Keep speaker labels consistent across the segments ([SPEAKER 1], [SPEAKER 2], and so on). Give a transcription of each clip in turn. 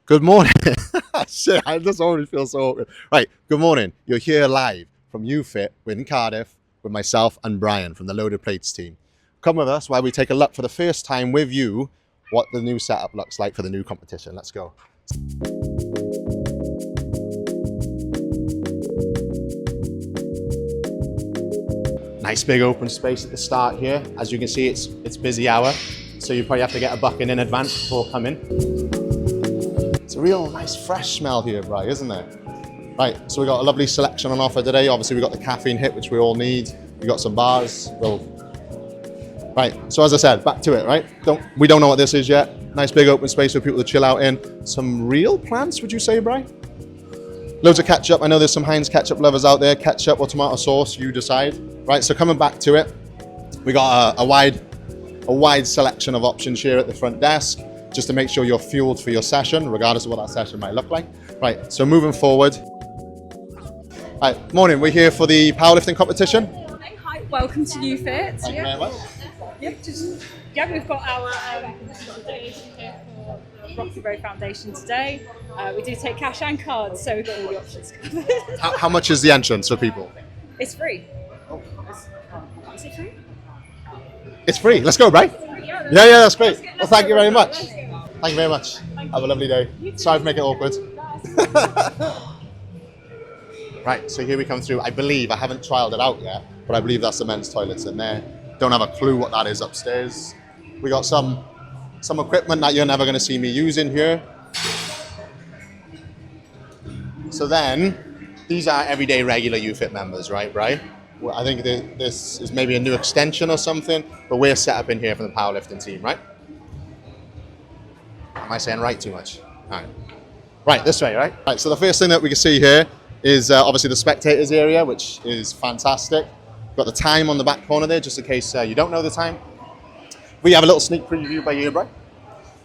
[SPEAKER 1] Good morning. Shit, this already feels so awkward. Right, good morning. You're here live from Ufit in Cardiff with myself and Brian from the Loaded Plates team. Come with us while we take a look for the first time with you what the new setup looks like for the new competition. Let's go. Nice big open space at the start here. As you can see, it's busy hour, so you probably have to get a bucket in advance before coming. It's a real nice fresh smell here, Brian, isn't it? Right, so we got a lovely selection on offer today. Obviously we got the caffeine hit, which we all need. We got some bars. Right, so as I said, back to it, right? We don't know what this is yet. Nice big open space for people to chill out in. Some real plants, would you say, Brian? Loads of ketchup. I know there's some Heinz ketchup lovers out there. Ketchup or tomato sauce, you decide. Right, so coming back to it, we got a wide selection of options here at the front desk, just to make sure you're fueled for your session, regardless of what that session might look like. Right, so moving forward. Right, morning, we're here for the powerlifting competition.
[SPEAKER 2] Morning, hi, welcome to Ufit.
[SPEAKER 1] Thank you very much.
[SPEAKER 2] We've got our donation here for the Rocky Road Foundation today. We do take cash and cards, so we've got all the options covered.
[SPEAKER 1] How much is the entrance for people?
[SPEAKER 2] It's free. Is it free?
[SPEAKER 1] It's free. Let's go, Brian. Yeah, that's great. Well, thank you very much. Thank you very much. Have a lovely day. Sorry for making it awkward. Right, so here we come through. I believe, I haven't trialed it out yet, but I believe that's the men's toilets in there. Don't have a clue what that is upstairs. We got some equipment that you're never going to see me using here. So then, these are everyday regular Ufit members, right, Brian? I think this is maybe a new extension or something, but we're set up in here for the powerlifting team, right? Am I saying right too much? All right. Right, this way, right? Right, so the first thing that we can see here is obviously the spectators area, which is fantastic. Got the time on the back corner there, just in case you don't know the time. We have a little sneak preview by here, Brian.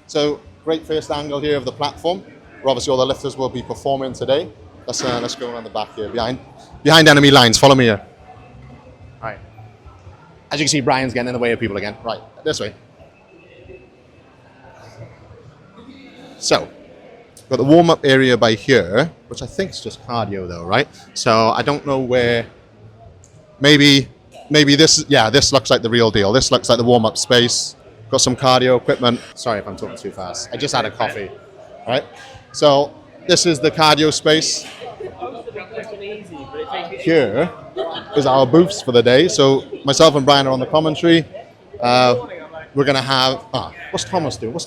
[SPEAKER 1] So, great first angle here of the platform, where obviously all the lifters will be performing today. Let's go around the back here, behind enemy lines. Follow me here. All right. As you can see, Brian's getting in the way of people again. Right, this way. So, got the warm-up area by here, which I think is just cardio though, right? So I don't know where, maybe this looks like the real deal. This looks like the warm-up space. Got some cardio equipment. Sorry if I'm talking too fast. I just had a coffee, all right? So this is the cardio space. Here is our booths for the day. So myself and Brian are on the commentary. We're gonna have, what's Thomas doing?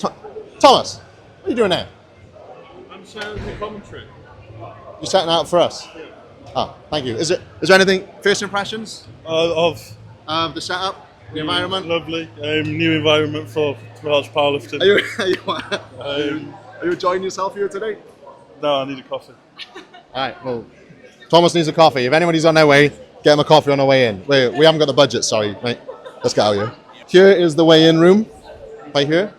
[SPEAKER 1] Thomas, what are you doing there?
[SPEAKER 3] I'm shouting the commentary.
[SPEAKER 1] You're setting out for us? Yeah. Oh, thank you. Is there anything, first impressions?
[SPEAKER 3] Of
[SPEAKER 1] the setup, the environment?
[SPEAKER 3] Lovely. New environment for large powerlifting.
[SPEAKER 1] Are you enjoying yourself here today?
[SPEAKER 3] No, I need a coffee.
[SPEAKER 1] Alright, well, Thomas needs a coffee. If anybody's on their way, get him a coffee on the way in. We haven't got the budget, sorry. Right, let's get out of here. Here is the weigh-in room, right here.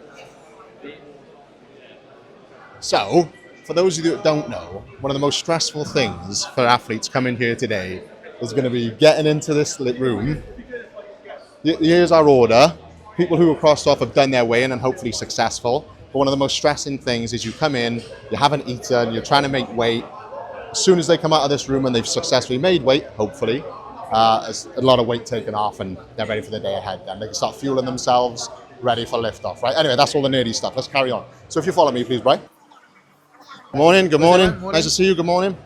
[SPEAKER 1] So, for those of you that don't know, one of the most stressful things for athletes coming here today is going to be getting into this room. Here's our order. People who are crossed off have done their weigh-in and hopefully successful. But one of the most stressing things is you come in, you haven't eaten, you're trying to make weight. As soon as they come out of this room and they've successfully made weight, hopefully, there's a lot of weight taken off and they're ready for the day ahead. Then they can start fueling themselves, ready for liftoff, right? Anyway, that's all the nerdy stuff. Let's carry on. So if you follow me, please, Brian. Good morning. Nice to see you. Good morning.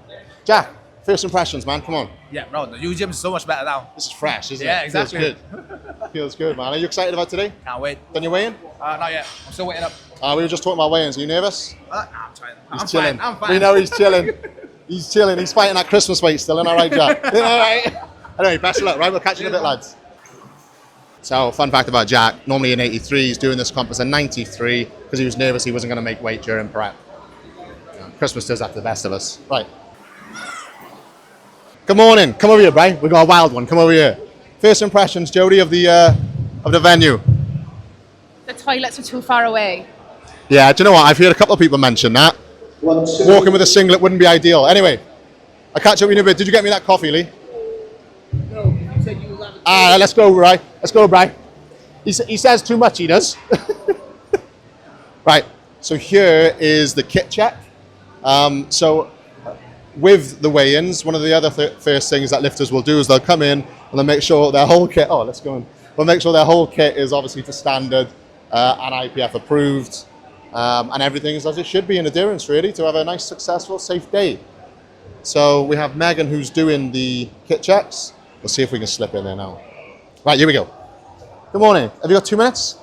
[SPEAKER 1] Jack, first impressions, man. Come on.
[SPEAKER 4] Yeah, bro, the new gym is so much better now.
[SPEAKER 1] This is fresh, isn't it?
[SPEAKER 4] Yeah, exactly.
[SPEAKER 1] Feels good. Feels good, man. Are you excited about today?
[SPEAKER 4] Can't wait.
[SPEAKER 1] Done your weigh-in?
[SPEAKER 4] Not yet. I'm still waiting up.
[SPEAKER 1] We were just talking about weigh-ins. Are you nervous?
[SPEAKER 4] I'm trying.
[SPEAKER 1] He's chilling.
[SPEAKER 4] I'm fine.
[SPEAKER 1] We know he's chilling. He's chilling. He's fighting that Christmas weight still. Isn't that right, Jack? Isn't that right? Anyway, best of luck, right? We'll catch you in a bit, lads. So, fun fact about Jack. Normally in 83, he's doing this comp as a 93 because he was nervous he wasn't going to make weight during prep. Christmas does that to the best of us. Right. Good morning. Come over here, Brian. We've got a wild one. Come over here. First impressions, Jody, of the venue.
[SPEAKER 2] The toilets were too far away.
[SPEAKER 1] Yeah, do you know what? I've heard a couple of people mention that. Walking with a singlet wouldn't be ideal. Anyway, I'll catch up with you in a bit. Did you get me that coffee, Lee?
[SPEAKER 4] No, you said you was having...
[SPEAKER 1] Let's go, Brian. Let's go, Brian. He says too much, he does. Right, so here is the kit check. So with the weigh-ins, one of the other first things that lifters will do is they'll come in and they'll make sure their whole kit, they'll make sure their whole kit is obviously to standard and IPF approved, and everything is as it should be in endurance, really, to have a nice, successful, safe day. So we have Megan who's doing the kit checks. We'll see if we can slip in there now. Right, here we go. Good morning. Have you got 2 minutes?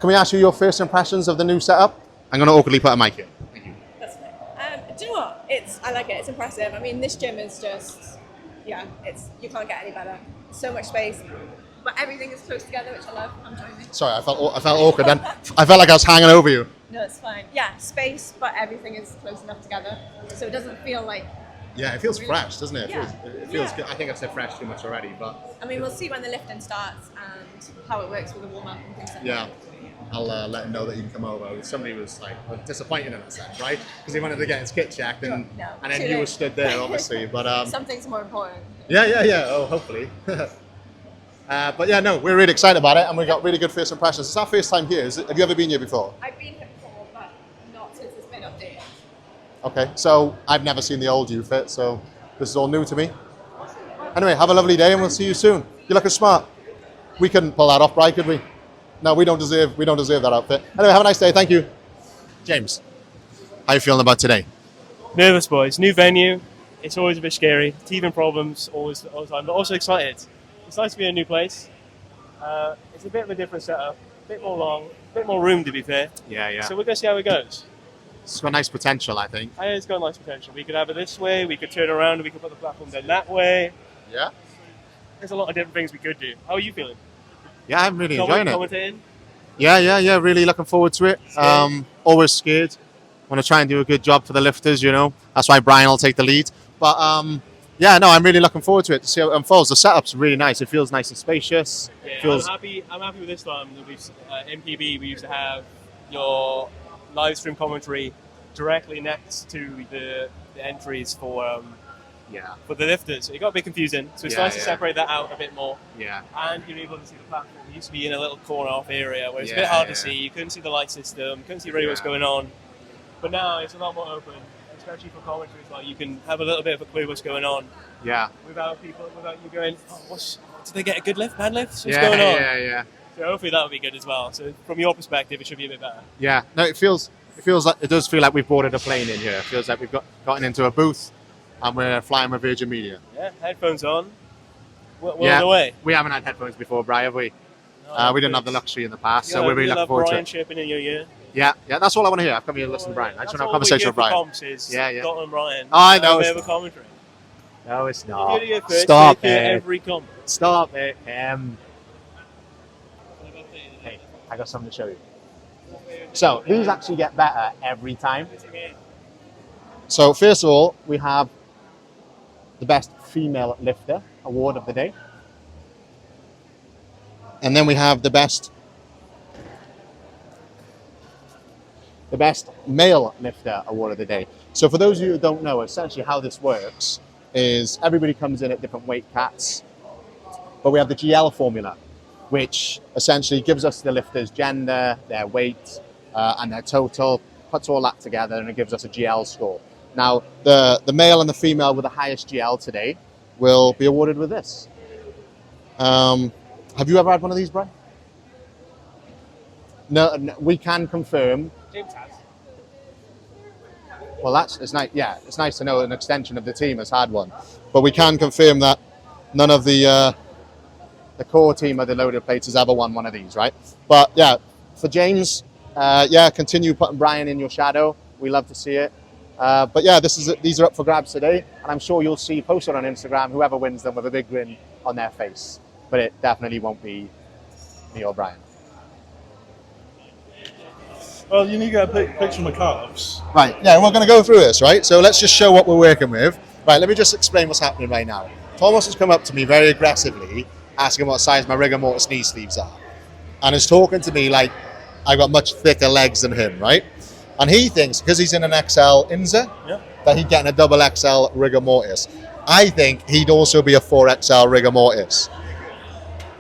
[SPEAKER 1] Can we ask you your first impressions of the new setup? I'm going to awkwardly put a mic in. Thank you.
[SPEAKER 5] That's fine. Do you know what? I like it. It's impressive. I mean, this gym is just, you can't get any better. So much space, but everything is close together, which I love. I'm enjoying it.
[SPEAKER 1] Sorry, I felt awkward then. I felt like I was hanging over you.
[SPEAKER 5] No, it's fine. Yeah, space, but everything is close enough together, so it doesn't feel like.
[SPEAKER 1] Yeah, it feels fresh, doesn't it?
[SPEAKER 5] Yeah.
[SPEAKER 1] It feels good. I think I've said fresh too much already, but...
[SPEAKER 5] I mean, we'll see when the lifting starts and how it works with the warm-up and things like that.
[SPEAKER 1] Yeah. I'll let him know that you can come over. Somebody was like disappointed in a sense, right? Because he wanted to get his kit checked, and then you were stood there, obviously. But
[SPEAKER 5] something's more important.
[SPEAKER 1] Yeah. Oh, hopefully. But yeah, no, we're really excited about it, and we got really good first impressions. It's our first time here. Have you ever been here before?
[SPEAKER 5] I've been here before, but not since it's been updated.
[SPEAKER 1] Okay, so I've never seen the old Ufit, so this is all new to me. Anyway, have a lovely day, and we'll see you soon. You're looking smart. We couldn't pull that off, right? Could we? No, we don't deserve that outfit. Anyway, have a nice day. Thank you. James, how are you feeling about today?
[SPEAKER 6] Nervous, boys. New venue. It's always a bit scary. Teething problems all the time, but also excited. It's nice to be in a new place. It's a bit of a different setup, a bit more long, a bit more room, to be fair.
[SPEAKER 1] Yeah.
[SPEAKER 6] So we're going to see how it goes.
[SPEAKER 1] It's got nice potential, I think.
[SPEAKER 6] It's got nice potential. We could have it this way, we could turn around, and we could put the platform down that way.
[SPEAKER 1] Yeah?
[SPEAKER 6] There's a lot of different things we could do. How are you feeling?
[SPEAKER 1] Yeah, I'm really enjoying it.
[SPEAKER 6] Commentating?
[SPEAKER 1] Yeah, really looking forward to it. Always scared. Want to try and do a good job for the lifters, you know. That's why Brian will take the lead. But yeah, no, I'm really looking forward to it, to see how it unfolds. The setup's really nice. It feels nice and spacious.
[SPEAKER 6] Yeah, I'm happy with this time. MPB, we used to have your live stream commentary directly next to the entries for the lifters. It got a bit confusing, so it's nice to separate that out a bit more. Yeah. And you're able to see the platform. It used to be in a little corner off area where it's a bit hard to see. You couldn't see the light system, couldn't see really what's going on. But now it's a lot more open, especially for commentary as well. You can have a little bit of a clue what's going on. Yeah. Without you going, did they get a good lift, bad lift? What's going on? Yeah. So hopefully that'll be good as well. So from your perspective, it should be a bit better.
[SPEAKER 1] Yeah. No, it does feel like we've boarded a plane in here. It feels like we've gotten into a booth and we're flying with Virgin Media.
[SPEAKER 6] Yeah, headphones on. We're away.
[SPEAKER 1] We haven't had headphones before, Brian, have we?
[SPEAKER 6] No,
[SPEAKER 1] we didn't have the luxury in the past, so we're really looking forward
[SPEAKER 6] Brian
[SPEAKER 1] to it.
[SPEAKER 6] chirping in your ear.
[SPEAKER 1] Yeah, that's all I want to hear. I've come here to listen to Brian. I just want to have a conversation with Brian.
[SPEAKER 6] Comps is Dalton and Brian.
[SPEAKER 1] Oh, I know.
[SPEAKER 6] A bit of a commentary.
[SPEAKER 1] No, it's not.
[SPEAKER 6] Stop it. Every comp.
[SPEAKER 1] Stop it. Hey, I got something to show you. So these actually get better every time. So first of all, we have the best female lifter award of the day. And then we have the best male lifter award of the day. So for those of you who don't know, essentially how this works is everybody comes in at different weight cats, but we have the GL formula, which essentially gives us the lifter's gender, their weight, and their total, puts all that together, and it gives us a GL score. Now, the male and the female with the highest GL today will be awarded with this. Have you ever had one of these, Brian? No, we can confirm.
[SPEAKER 6] James has.
[SPEAKER 1] Well, it's nice. Yeah, it's nice to know an extension of the team has had one, but we can confirm that none of the core team of the loaded plates has ever won one of these, right? But yeah, for James, continue putting Brian in your shadow. We love to see it. But yeah, these are up for grabs today, and I'm sure you'll see posted on Instagram whoever wins them with a big grin on their face. But it definitely won't be me or Brian.
[SPEAKER 3] Well, you need to get a picture of my calves.
[SPEAKER 1] Right, yeah, we're going to go through this, right? So let's just show what we're working with. Right, let me just explain what's happening right now. Thomas has come up to me very aggressively, asking what size my rigor mortis knee sleeves are. And is talking to me like I've got much thicker legs than him, right? And he thinks, because he's in an XL Inza, that he's getting a double XL rigor mortis. I think he'd also be a 4XL rigor mortis.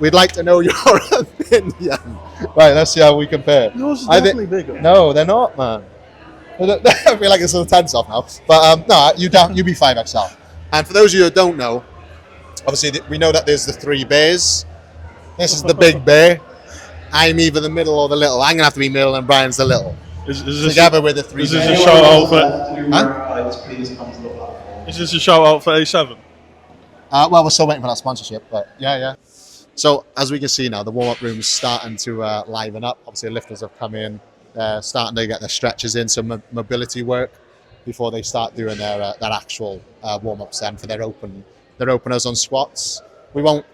[SPEAKER 1] We'd like to know your opinion. Right, let's see how we compare.
[SPEAKER 3] Yours is definitely bigger.
[SPEAKER 1] No, they're not, man. I feel like it's a tense off now. But no, you be 5XL. And for those of you who don't know, obviously we know that there's the 3 bears. This is the big bear. I'm either the middle or the little. I'm gonna have to be middle, and Brian's the little. Together with the 3
[SPEAKER 3] Is
[SPEAKER 1] bears.
[SPEAKER 3] this a shout out for?
[SPEAKER 1] Huh?
[SPEAKER 3] Is this a shout out for A7?
[SPEAKER 1] Well, we're still waiting for that sponsorship, but yeah. So as we can see now, the warm-up room's starting to liven up. Obviously, the lifters have come in, starting to get their stretches in, some mobility work before they start doing their actual warm-ups then for their openers on squats. We won't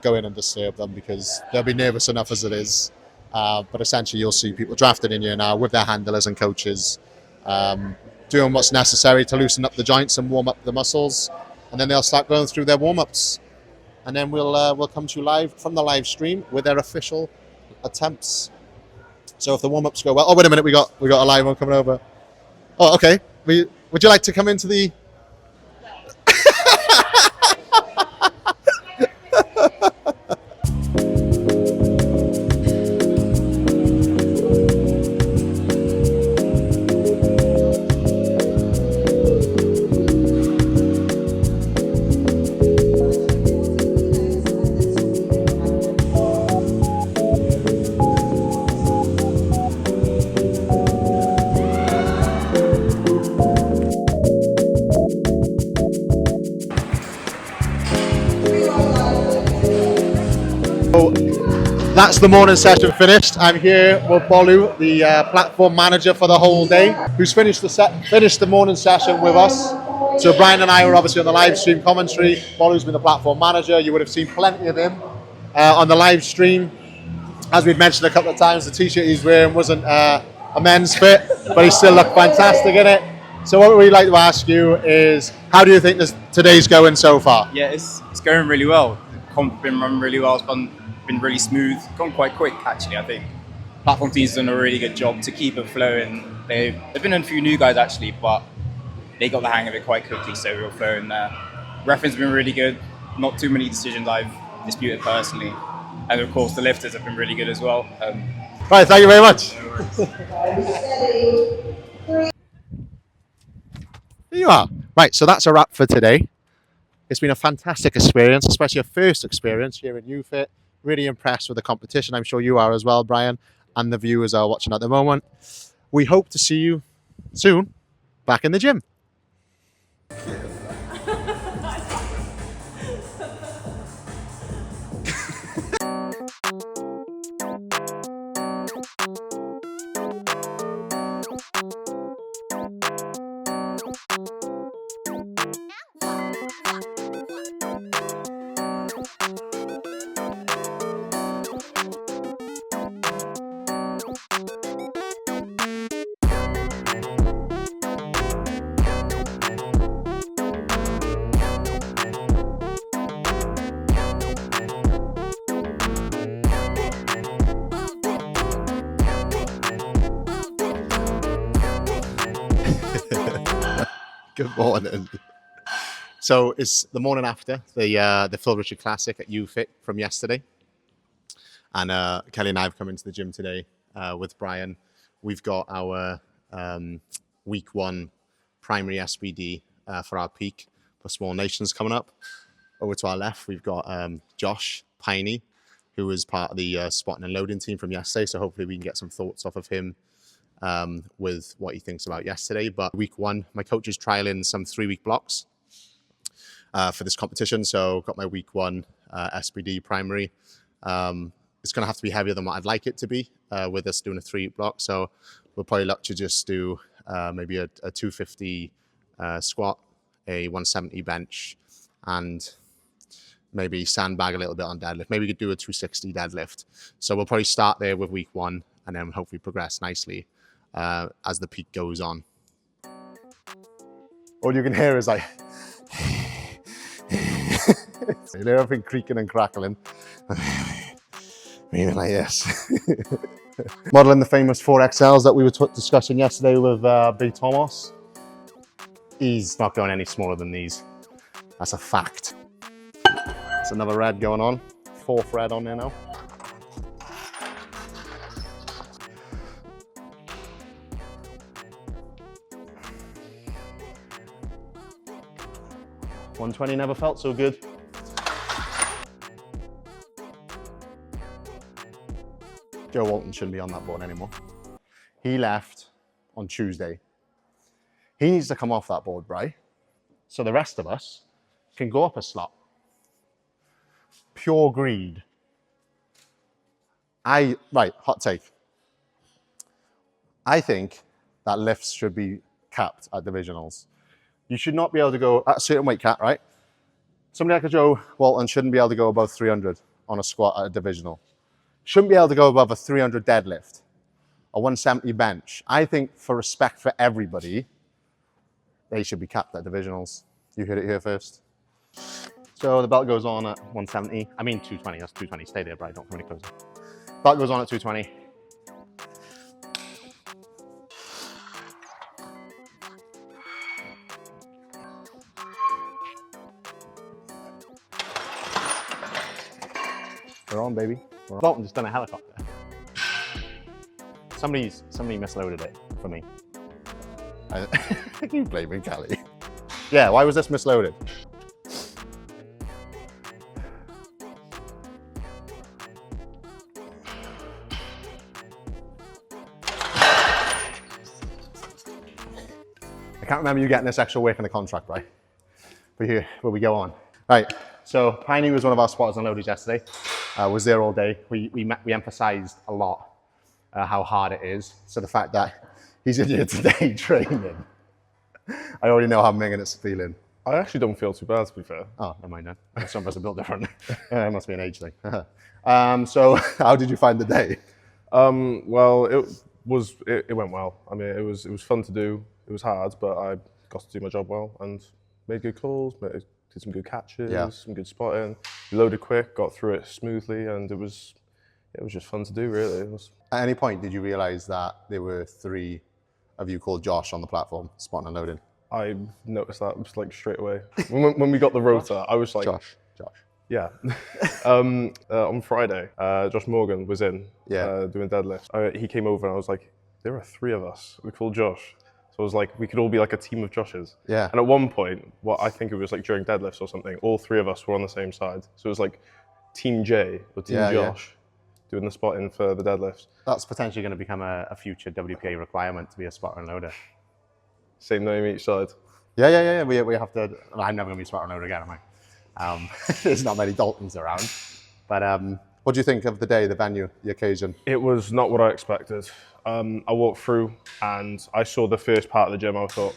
[SPEAKER 1] go in and disturb them because they'll be nervous enough as it is. But essentially, you'll see people drafted in here now with their handlers and coaches, doing what's necessary to loosen up the joints and warm up the muscles. And then they'll start going through their warm-ups. And then we'll come to you live from the live stream with their official attempts. So if the warm-ups go well... Oh, wait a minute, we got a live one coming over. Oh, okay. Would you like to come into the... That's the morning session finished. I'm here with Bolu, the platform manager for the whole day, who's finished the morning session with us. So Brian and I were obviously on the live stream commentary. Bolu's been the platform manager. You would have seen plenty of him on the live stream. As we've mentioned a couple of times, the t-shirt he's wearing wasn't a men's fit, but he still looked fantastic in it. So what we'd like to ask you is, how do you think today's going so far?
[SPEAKER 7] Yeah, it's going really well. The comp been run really well. It's been really smooth. Gone quite quick, actually, I think. Platform team's done a really good job to keep it flowing. They've been a few new guys, actually, but they got the hang of it quite quickly, so we're flowing there. Reference been really good. Not too many decisions I've disputed personally. And of course, the lifters have been really good as well.
[SPEAKER 1] Right, thank you very much. There you are. Right, so that's a wrap for today. It's been a fantastic experience, especially a first experience here in Ufit. Really impressed with the competition. I'm sure you are as well, Brian, and the viewers are watching at the moment. We hope to see you soon back in the gym. Good morning. So it's the morning after the Phil Richard Classic at Ufit from yesterday. And Kelly and I have come into the gym today with Brian. We've got our week 1 primary SBD for our peak for Small Nations coming up. Over to our left, we've got Josh Piney, who was part of the spotting and loading team from yesterday. So hopefully we can get some thoughts off of him with what he thinks about yesterday. But week 1, my coach is trialing some 3-week blocks for this competition. So got my week 1 SBD primary. It's going to have to be heavier than what I'd like it to be with us doing a 3-week block. So we'll probably look to just do maybe a 250 squat, a 170 bench, and maybe sandbag a little bit on deadlift. Maybe we could do a 260 deadlift. So we'll probably start there with week 1 and then hopefully progress nicely as the peak goes on. All you can hear is like everything creaking and crackling. Maybe like this. Modeling the famous 4XLs that we were discussing yesterday with Big Thomas. He's not going any smaller than these. That's a fact. That's another red going on. 4th red on there now. 120 never felt so good. Joe Walton shouldn't be on that board anymore. He left on Tuesday. He needs to come off that board, Bri, so the rest of us can go up a slot. Pure greed. Right, hot take. I think that lifts should be capped at divisionals. You should not be able to go at a certain weight cap, right? Somebody like a Joe Walton shouldn't be able to go above 300 on a squat at a divisional. Shouldn't be able to go above a 300 deadlift, a 170 bench. I think for respect for everybody, they should be capped at divisionals. You heard it here first. So the belt goes on at 170. I mean 220, that's 220. Stay there, Brian, don't come any closer. Belt goes on at 220. We're on, baby. Dalton just done a helicopter. Somebody misloaded it for me. You blaming Kelly? Yeah, why was this misloaded? I can't remember you getting this extra work in the contract, right? But here we go on. Right, so Piney was one of our spotters and loaders yesterday. Was there all day. We emphasized a lot how hard it is. So the fact that he's in here today training, I already know how minging it's feeling.
[SPEAKER 3] I actually don't feel too bad, to be fair.
[SPEAKER 1] Oh, never mind then. Some of us are built different. It must be an age thing. So how did you find the day?
[SPEAKER 3] Well, it went well. I mean, it was fun to do. It was hard, but I got to do my job well and made good calls, did some good catches, some good spotting, loaded quick, got through it smoothly, and it was just fun to do, really.
[SPEAKER 1] At any point, did you realize that there were 3 of you called Josh on the platform, spotting and loading?
[SPEAKER 3] I noticed that just like straight away. When we got the rota, I was like...
[SPEAKER 1] Josh.
[SPEAKER 3] Yeah. On Friday, Josh Morgan was in doing deadlifts. He came over and I was like, there are 3 of us. We called Josh. So it was like, we could all be like a team of Joshes. Yeah. And at one point, I think it was like during deadlifts or something, all 3 of us were on the same side. So it was like Team J or Team Josh doing the spotting for the deadlifts. That's potentially going to become a future WPA requirement to be a spotter and loader. Same name each side. Yeah. We have to. I'm never going to be a spotter and loader again, am I? There's not many Daltons around. But what do you think of the day, the venue, the occasion? It was not what I expected. I walked through and I saw the first part of the gym. I thought,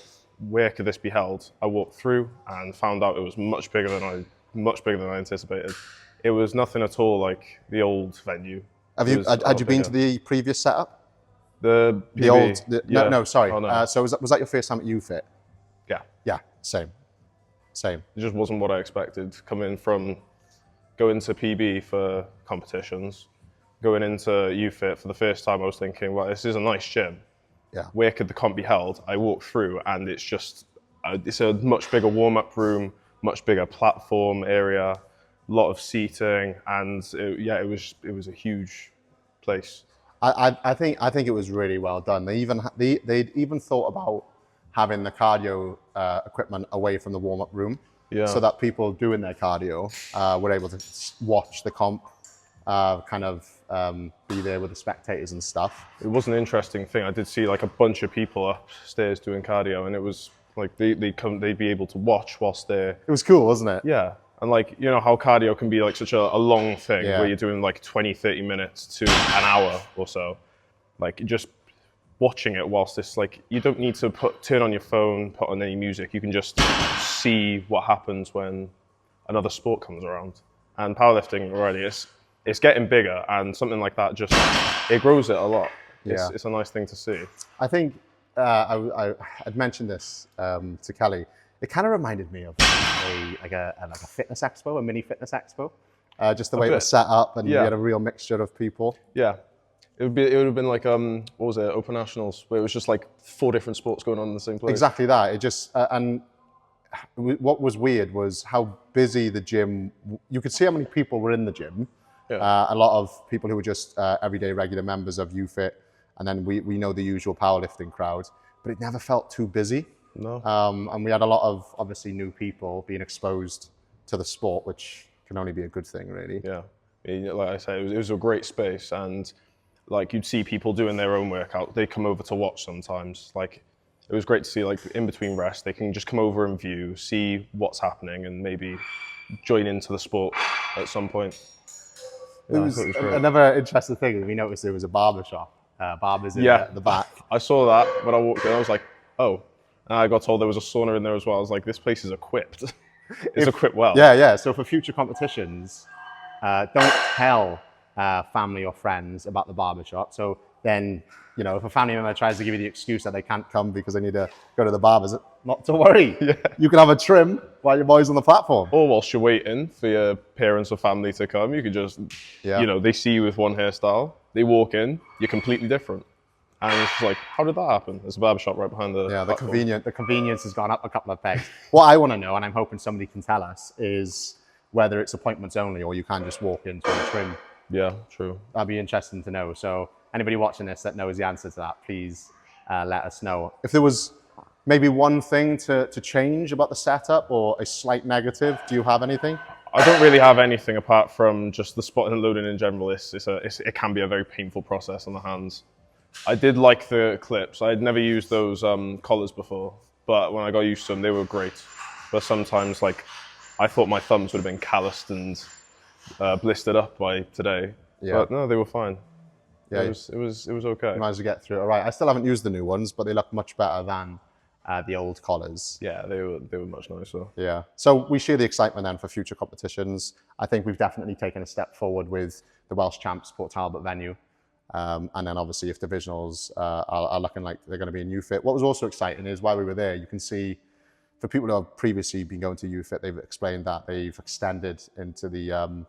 [SPEAKER 3] where could this be held? I walked through and found out it was much bigger than I anticipated. It was nothing at all like the old venue. Had you been to the previous setup? No, sorry. Oh, no. So was that your first time at Ufit? Yeah. Yeah, same. It just wasn't what I expected. Coming from going to PB for competitions, going into Ufit for the first time, I was thinking, well, this is a nice gym. Yeah. Where could the comp be held? I walked through and it's just, it's a much bigger warm-up room, much bigger platform area, a lot of seating, and it was a huge place. I think it was really well done. They'd even thought about having the cardio equipment away from the warm-up room, so that people doing their cardio were able to watch the comp, be there with the spectators and stuff. It was an interesting thing. I did see like a bunch of people upstairs doing cardio, and it was like they'd be able to watch whilst they're... It was cool, wasn't it? Yeah. And like, you know how cardio can be like such a long thing where you're doing like 20, 30 minutes to an hour or so. Like just watching it whilst this, like, you don't need to turn on your phone, put on any music. You can just see what happens when another sport comes around. And powerlifting already, it's getting bigger, and something like that just, it grows it a lot. It's a nice thing to see. I think I'd mentioned this to Kelly. It kind of reminded me of a fitness expo, a mini fitness expo. Just the way it was set up, and you had a real mixture of people. Yeah. It would have been like, what was it, Open Nationals, where it was just like 4 different sports going on in the same place. Exactly that. It just, and what was weird was how busy the gym, you could see how many people were in the gym. Yeah. A lot of people who were just everyday regular members of Ufit, and then we know the usual powerlifting crowd, but it never felt too busy. No.
[SPEAKER 1] And we had a lot of obviously new people being exposed to the sport, which can only be a good thing, really.
[SPEAKER 3] Yeah. I mean, like I said, it was a great space, and like you'd see people doing their own workout. They come over to watch sometimes. Like it was great to see, like in between rest, they can just come over and view, see what's happening, and maybe join into the sport at some point.
[SPEAKER 1] It was
[SPEAKER 3] great.
[SPEAKER 1] another interesting thing. We noticed there was a barber shop, barbers in the back.
[SPEAKER 3] I saw that when I walked in. I was like, oh. And I got told there was a sauna in there as well. I was like, this place is equipped. It's equipped well.
[SPEAKER 1] Yeah. So for future competitions, don't tell family or friends about the barbershop. So then, you know, if a family member tries to give you the excuse that they can't come because they need to go to the barber's, not to worry.
[SPEAKER 3] Yeah.
[SPEAKER 1] You can have a trim while your boy's on the platform.
[SPEAKER 3] Or whilst you're waiting for your parents or family to come, you could just, you know, they see you with one hairstyle, they walk in, you're completely different. And it's just like, how did that happen? There's a barbershop right behind the platform.
[SPEAKER 1] The convenience has gone up a couple of pegs. What I want to know, and I'm hoping somebody can tell us, is whether it's appointments only or you can just walk into a trim.
[SPEAKER 3] Yeah, true.
[SPEAKER 1] That'd be interesting to know. So anybody watching this that knows the answer to that, please let us know. If there was maybe one thing to change about the setup or a slight negative, do you have anything?
[SPEAKER 3] I don't really have anything apart from just the spotting and loading in general. It can be a very painful process on the hands. I did like the clips. I had never used those collars before, but when I got used to them, they were great. But sometimes, like, I thought my thumbs would have been calloused and blistered up by today.
[SPEAKER 1] Yeah.
[SPEAKER 3] But no, they were fine.
[SPEAKER 1] Yeah,
[SPEAKER 3] it was okay.
[SPEAKER 1] You managed to get through it. All right. I still haven't used the new ones, but they look much better than the old collars.
[SPEAKER 3] Yeah, they were much nicer.
[SPEAKER 1] Yeah. So we share the excitement then for future competitions. I think we've definitely taken a step forward with the Welsh Champs Port Talbot venue. And then obviously if divisionals are looking like they're going to be in Ufit. What was also exciting is while we were there, you can see for people who have previously been going to Ufit, they've explained that they've extended into the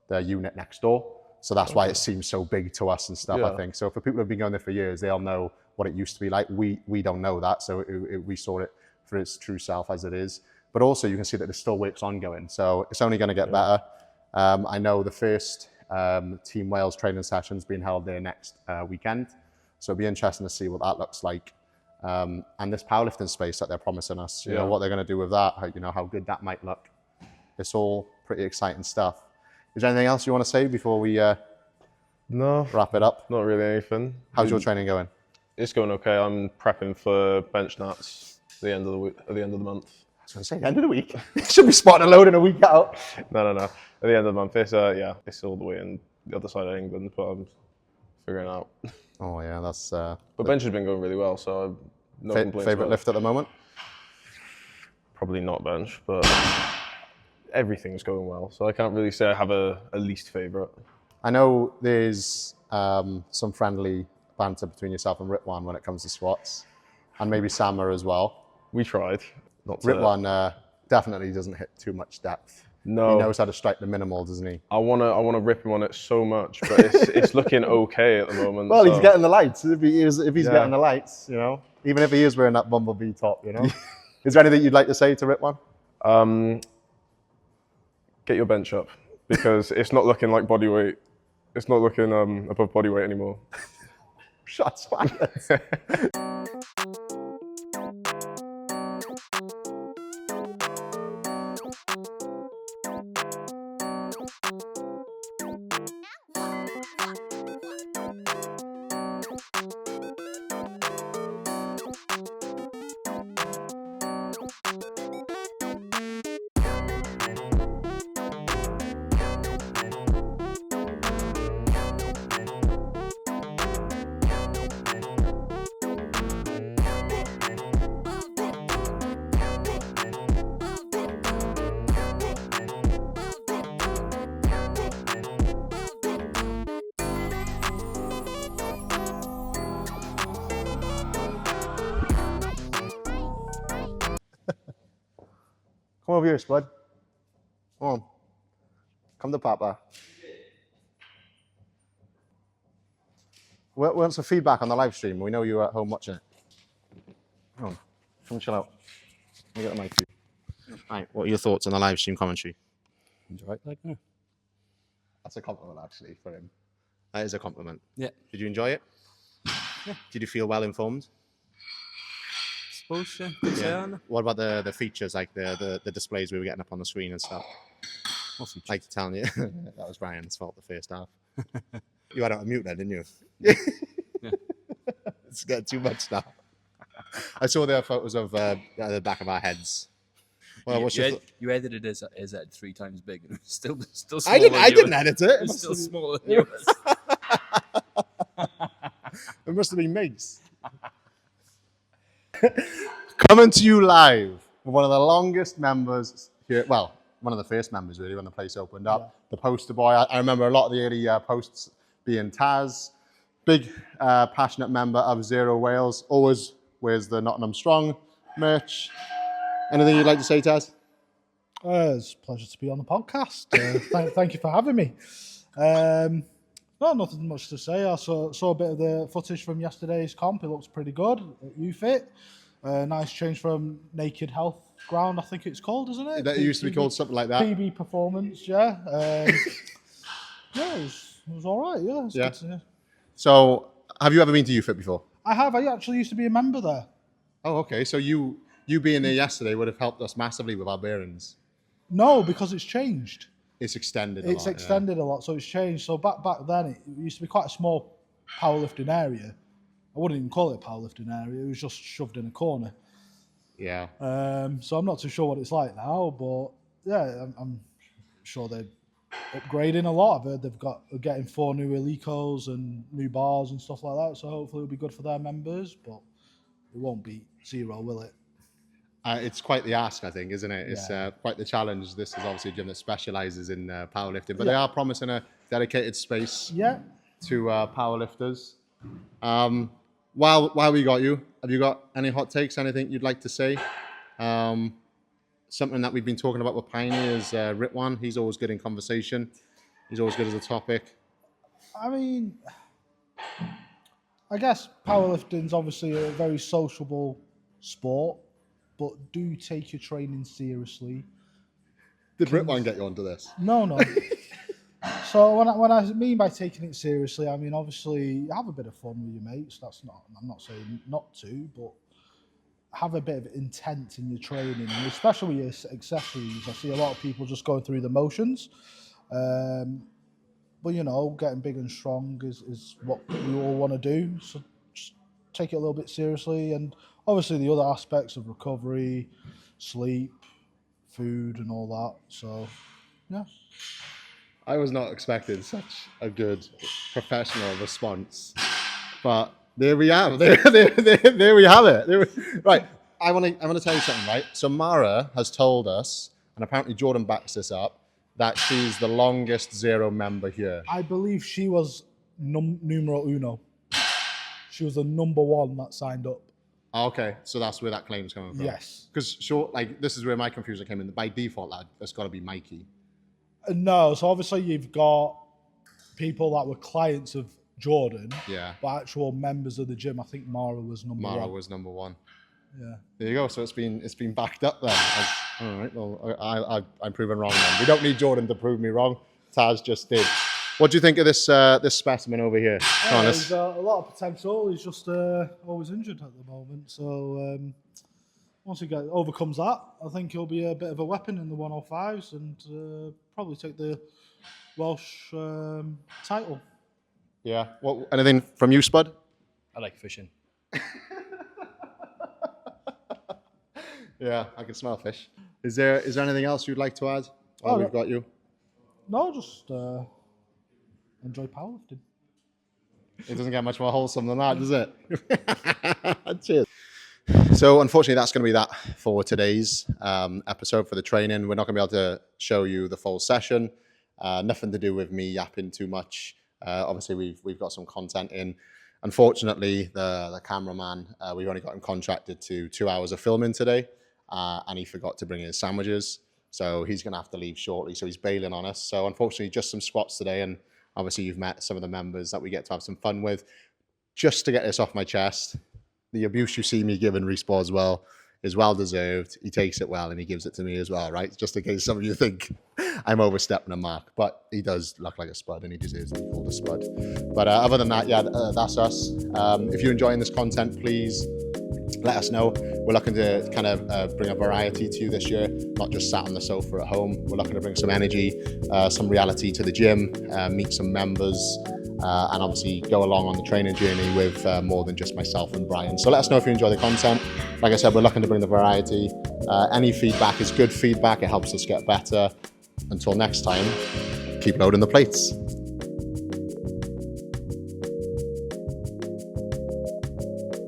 [SPEAKER 1] unit next door. So that's why it seems so big to us and stuff, I think. So for people who have been going there for years, they'll know what it used to be like. We don't know that, so we saw it for its true self as it is. But also you can see that there's still works ongoing. So it's only going to get better. I know the first Team Wales training sessions being held there next weekend. So it'll be interesting to see what that looks like. And this powerlifting space that they're promising us, you know, what they're going to do with that, how good that might look. It's all pretty exciting stuff. Is there anything else you want to say before we wrap it up?
[SPEAKER 3] Not really anything.
[SPEAKER 1] How's your training going?
[SPEAKER 3] It's going okay. I'm prepping for bench nuts at the end of the week, at the end of the month.
[SPEAKER 1] I was going to say, the end of the week. Should be spotting a load in a week out.
[SPEAKER 3] No. At the end of the month, it's all the way in the other side of England, but I'm figuring it out.
[SPEAKER 1] Oh yeah, that's.
[SPEAKER 3] But bench has been going really well, so I've no complaints.
[SPEAKER 1] Favorite lift at the moment?
[SPEAKER 3] Probably not bench, but everything's going well, so I can't really say I have a least favorite.
[SPEAKER 1] I know there's some friendly banter between yourself and Ritwan when it comes to squats, and maybe Samar as well.
[SPEAKER 3] We tried.
[SPEAKER 1] Ritwan definitely doesn't hit too much depth.
[SPEAKER 3] No.
[SPEAKER 1] He knows how to strike the minimal, doesn't he?
[SPEAKER 3] I wanna rip him on it so much, but it's looking okay at the moment.
[SPEAKER 1] Well, he's getting the lights. If he's getting the lights, you know, even if he is wearing that bumblebee top, you know. Is there anything you'd like to say to Ritwan?
[SPEAKER 3] Get your bench up, because it's not looking like body weight. It's not looking above body weight anymore.
[SPEAKER 1] Shots fired. Come over here, Spud. Come on. Come to Papa. We want some feedback on the live stream. We know you're at home watching it. Come on. Come chill out. Let me get the mic to you. Right, what are your thoughts on the live stream commentary?
[SPEAKER 8] Enjoy it, yeah.
[SPEAKER 1] That's a compliment, actually, for him. That is a compliment.
[SPEAKER 8] Yeah.
[SPEAKER 1] Did you enjoy it? Yeah. Did you feel well informed?
[SPEAKER 8] suppose. Yeah, could say that.
[SPEAKER 1] What about the features, like the displays we were getting up on the screen and stuff?
[SPEAKER 8] What features?
[SPEAKER 1] Like telling you, that was Brian's fault the first half. You had it on mute then, didn't you? Yeah. It's getting too much now. I saw their photos of the back of our heads. Well,
[SPEAKER 8] you edited his head 3 times big, and it was still smaller.
[SPEAKER 1] I didn't edit it.
[SPEAKER 8] It was still smaller than yours.
[SPEAKER 1] It must have been Miggs. Coming to you live with one of the longest members here. Well, one of the first members really when the place opened up. Yeah. The poster boy. I remember a lot of the early posts being Taz, big passionate member of Zero Wales. Always wears the Nottingham Strong merch. Anything you'd like to say, Taz?
[SPEAKER 9] It's a pleasure to be on the podcast. Thank you for having me. No, nothing much to say. I saw a bit of the footage from yesterday's comp. It looks pretty good at Ufit. Nice change from Naked Health Ground, I think it's called, isn't it?
[SPEAKER 1] That used to be called something like that.
[SPEAKER 9] PB Performance, yeah. Yeah, it was all right, yeah. It's good to hear.
[SPEAKER 1] So, have you ever been to Ufit before?
[SPEAKER 9] I have. I actually used to be a member there.
[SPEAKER 1] Oh, okay. So you being there yesterday would have helped us massively with our bearings.
[SPEAKER 9] No, because it's changed.
[SPEAKER 1] It's extended
[SPEAKER 9] a lot, so it's changed. So back then, it used to be quite a small powerlifting area. I wouldn't even call it a powerlifting area. It was just shoved in a corner.
[SPEAKER 1] Yeah.
[SPEAKER 9] So I'm not too sure what it's like now, but yeah, I'm sure they're upgrading a lot. I've heard they're getting 4 new Helicos and new bars and stuff like that. So hopefully it'll be good for their members, but it won't beat Zero, will it?
[SPEAKER 1] It's quite the ask, I think, isn't it? It's quite the challenge. This is obviously a gym that specialises in powerlifting, but they are promising a dedicated space to powerlifters. While we got you, have you got any hot takes, anything you'd like to say? Something that we've been talking about with Pioneer is Ritwan. He's always good in conversation. He's always good as a topic.
[SPEAKER 9] I mean, I guess powerlifting's obviously a very sociable sport, but do take your training seriously.
[SPEAKER 1] Did Ritwan get you onto this?
[SPEAKER 9] No. So when I mean by taking it seriously, I mean obviously have a bit of fun with your mates. I'm not saying not to, but have a bit of intent in your training, and especially with your accessories. I see a lot of people just going through the motions. But getting big and strong is what we all want to do. So just take it a little bit seriously, and obviously the other aspects of recovery, sleep, food, and all that. So, yeah.
[SPEAKER 1] I was not expecting such a good professional response, but there we are. There we have it. Right. I want to tell you something, right? So Mara has told us, and apparently Jordan backs this up, that she's the longest Zero member here.
[SPEAKER 9] I believe she was numero uno. She was the number 1 that signed up.
[SPEAKER 1] Okay, so that's where that claim's coming from.
[SPEAKER 9] Yes.
[SPEAKER 1] Because this is where my confusion came in. By default, lad, it's got to be Mikey.
[SPEAKER 9] No, so obviously you've got people that were clients of Jordan, but actual members of the gym. I think Mara was number 1.
[SPEAKER 1] Mara was number 1.
[SPEAKER 9] Yeah.
[SPEAKER 1] There you go. So it's been backed up then. All right. Well, I'm proven wrong then. We don't need Jordan to prove me wrong. Taz just did. What do you think of this specimen over here?
[SPEAKER 9] There's a lot of potential. He's just always injured at the moment. So once he overcomes that, I think he'll be a bit of a weapon in the 105s and probably take the Welsh title.
[SPEAKER 1] Yeah. Anything from you, Spud?
[SPEAKER 8] I like fishing.
[SPEAKER 1] Yeah, I can smell fish. Is there anything else you'd like to add? We've got you.
[SPEAKER 9] No, just enjoy powerlifting.
[SPEAKER 1] It doesn't get much more wholesome than that, does it? Cheers. So unfortunately, that's going to be that for today's episode for the training. We're not going to be able to show you the full session. Nothing to do with me yapping too much. Obviously, we've got some content in. Unfortunately, the cameraman, we've only got him contracted to 2 hours of filming today, and he forgot to bring his sandwiches. So he's going to have to leave shortly. So he's bailing on us. So unfortunately, just some squats today. And obviously, you've met some of the members that we get to have some fun with. Just to get this off my chest, the abuse you see me giving Respawn as well is well deserved. He takes it well and he gives it to me as well, right? Just in case some of you think I'm overstepping a mark. But he does look like a spud and he deserves to be called a spud. But other than that, that's us. If you're enjoying this content, please let us know. We're looking to kind of bring a variety to you this year, not just sat on the sofa at home. We're looking to bring some energy, some reality to the gym, meet some members, and obviously go along on the training journey with more than just myself and Brian. So let us know if you enjoy the content. Like I said, we're looking to bring the variety. Any feedback is good feedback. It helps us get better. Until next time, keep loading the plates.